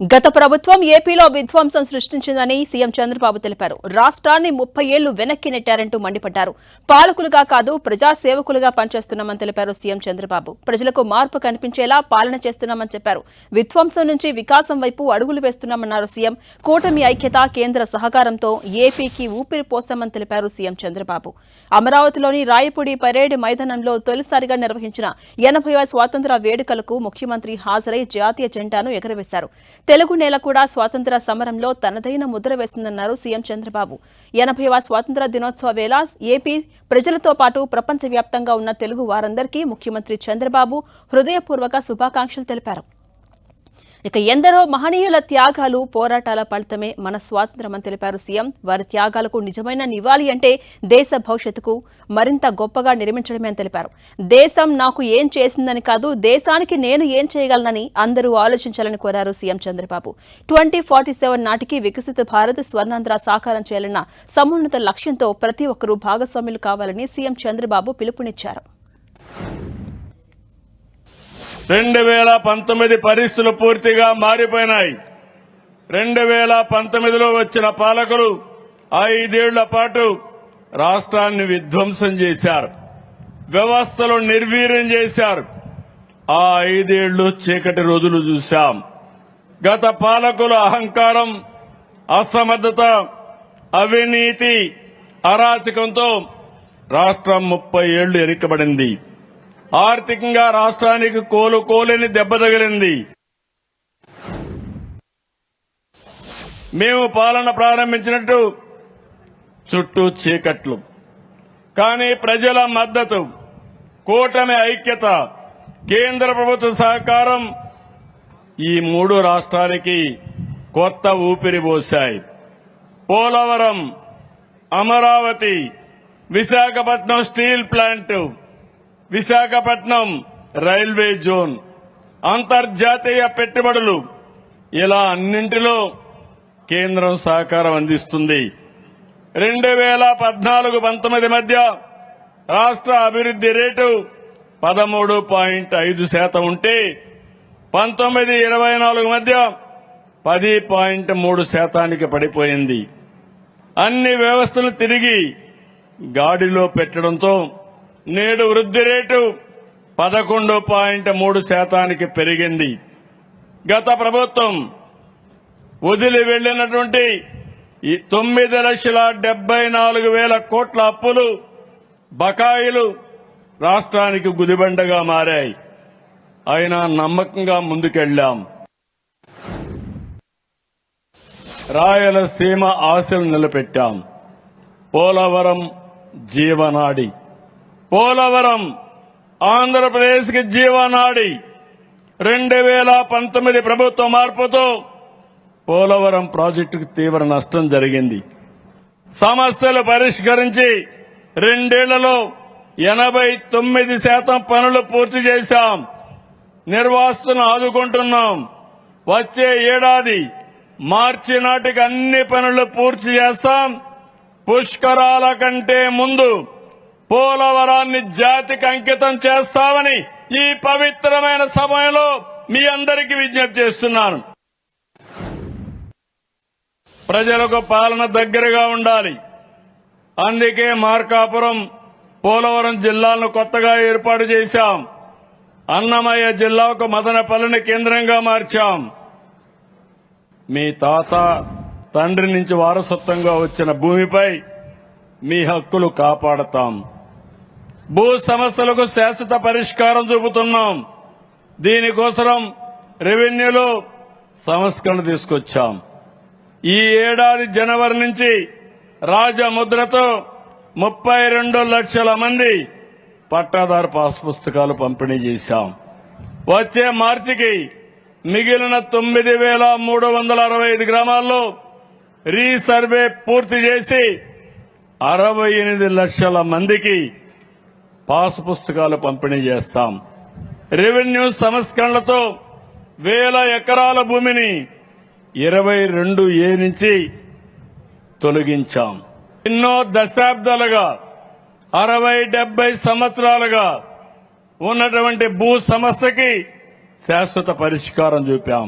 గత ప్రభుత్వం ఏపీలో విధ్వంసం సృష్టించిందని సీఎం చంద్రబాబు తెలిపారు. రాష్ట్రాన్ని 30 ఏళ్లు వెనక్కి నెట్టారంటూ మండిపడ్డారు. పాలకులుగా కాదు ప్రజా సేవకులుగా పనిచేస్తున్నామని తెలిపారు సీఎం చంద్రబాబు. ప్రజలకు మార్పు కనిపించేలా పాలన చేస్తున్నామని చెప్పారు. విధ్వంసం నుంచి వికాసం వైపు అడుగులు వేస్తున్నామన్నారు సీఎం. కూటమి ఐక్యత, కేంద్ర సహకారంతో ఏపీకి ఊపిరి పోస్తామని తెలిపారు సీఎం చంద్రబాబు. అమరావతిలోని రాయపూడి పరేడ్ మైదానంలో తొలిసారిగా నిర్వహించిన 80వ స్వాతంత్ర్య వేడుకలకు ముఖ్యమంత్రి హాజరై జాతీయ జెండాను ఎగురవేశారు. తెలుగు నేల కూడా స్వాతంత్ర సమరంలో తనదైన ముద్ర వేసిందన్నారు సీఎం చంద్రబాబు. 80వ స్వాతంత్ర దినోత్సవ వేళ ఏపీ ప్రజలతో పాటు ప్రపంచవ్యాప్తంగా ఉన్న తెలుగు వారందరికీ ముఖ్యమంత్రి చంద్రబాబు హృదయపూర్వక శుభాకాంక్షలు తెలిపారు. ఇక ఎందరో మహనీయుల త్యాగాలు, పోరాటాల ఫలితమే మన స్వాతంత్ర్యమని తెలిపారు సీఎం. వారి త్యాగాలకు నిజమైన నివాళి అంటే దేశ భవిష్యత్తుకు మరింత గొప్పగా నిర్మించడమే అని తెలిపారు. దేశం నాకు ఏం చేసిందని కాదు, దేశానికి నేను ఏం చేయగలనని అందరూ ఆలోచించాలని కోరారు సీఎం చంద్రబాబు. 2047 నాటికి వికసిత భారత్, స్వర్ణాంధ్ర సాకారం చేయాలన్న సమున్నత లక్ష్యంతో ప్రతి ఒక్కరూ భాగస్వాములు కావాలని సీఎం చంద్రబాబు పిలుపునిచ్చారు. 2019 పరిస్థితులు పూర్తిగా మారిపోయినాయి. 2019లో వచ్చిన పాలకులు 5 ఏళ్ల పాటు రాష్ట్రాన్ని విధ్వంసం చేశారు, వ్యవస్థలు నిర్వీర్యం చేశారు. ఆ 5 ఏళ్లు చీకటి రోజులు చూశాం. గత పాలకుల అహంకారం, అసమర్థత, అవినీతి, అరాచకంతో రాష్ట్రం 30 ఏళ్లు ఎరికబడింది. ఆర్థికంగా రాష్ట్రానికి కోలుకోలేని దెబ్బ తగిలింది. మేము పాలన ప్రారంభించినట్టు చుట్టూ చీకట్లు, కానీ ప్రజల మద్దతు, కూటమి ఐక్యత, కేంద్ర ప్రభుత్వ సహకారం ఈ 3 రాష్ట్రానికి కొత్త ఊపిరి పోశాయి. Polavaram, Amaravati, Visakhapatnam steel plant, Visakhapatnam railway zone, అంతర్జాతీయ పెట్టుబడులు, ఇలా అన్నింటిలో కేంద్రం సహకారం అందిస్తుంది. 2014-19 మధ్య రాష్ట్ర అభివృద్ది రేటు 13.5% ఉంటే 19-24 మధ్య 10.3% పడిపోయింది. అన్ని వ్యవస్థలు తిరిగి గాడిలో పెట్టడంతో నేడు వృద్ధి రేటు 11.3% పెరిగింది. గత ప్రభుత్వం వదిలి వెళ్లినటువంటి 9,74,000 కోట్ల అప్పులు, బకాయిలు రాష్ట్రానికి గుదిబండగా మారాయి. అయినా నమ్మకంగా ముందుకెళ్లాం. రాయలసీమ ఆశలు నిలబెట్టాం. పోలవరం జీవనాడి. పోలవరం ఆంధ్రప్రదేశ్ కి జీవనాడి. 2019 ప్రభుత్వ మార్పుతో పోలవరం ప్రాజెక్టుకు తీవ్ర నష్టం జరిగింది. సమస్యలు పరిష్కరించి 2 ఏళ్లలో 89% పనులు పూర్తి చేశాం. నిర్వాసితులను ఆదుకుంటున్నాం. వచ్చే ఏడాది మార్చి నాటికి అన్ని పనులు పూర్తి చేస్తాం. పుష్కరాల కంటే ముందు పోలవరాన్ని జాతికి అంకితం చేస్తామని ఈ పవిత్రమైన సమయంలో మీ అందరికీ విజ్ఞప్తి చేస్తున్నాను. ప్రజలకు పాలన దగ్గరగా ఉండాలి. అందుకే మార్కాపురం, పోలవరం జిల్లాలను కొత్తగా ఏర్పాటు చేశాం. అన్నమయ్య జిల్లాకు మదనపల్లిని కేంద్రంగా మార్చాం. మీ తాత, తండ్రి నుంచి వారసత్వంగా వచ్చిన భూమిపై మీ హక్కులు కాపాడతాం. భూ సమస్యలకు శాశ్వత పరిష్కారం చూపుతున్నాం. దీనికోసం రెవెన్యూలో సంస్కరణ తీసుకొచ్చాం. ఈ ఏడాది జనవరి నుంచి రాజముద్రతో 32 లక్షల మంది పట్టాదారు పాస్ పుస్తకాలు పంపిణీ చేశాం. వచ్చే మార్చికి మిగిలిన 9,365 గ్రామాల్లో రీసర్వే పూర్తి చేసి 68 లక్షల మందికి పాస్ పుస్తకాలు పంపిణీ చేస్తాం. రెవెన్యూ సంస్కరణలతో 1000 ఎకరాల భూమిని 22A నుంచి తొలగించాం. ఎన్నో దశాబ్దాలుగా 60-70 సంవత్సరాలుగా ఉన్నటువంటి భూ సమస్యకి శాశ్వత పరిష్కారం చూపాం.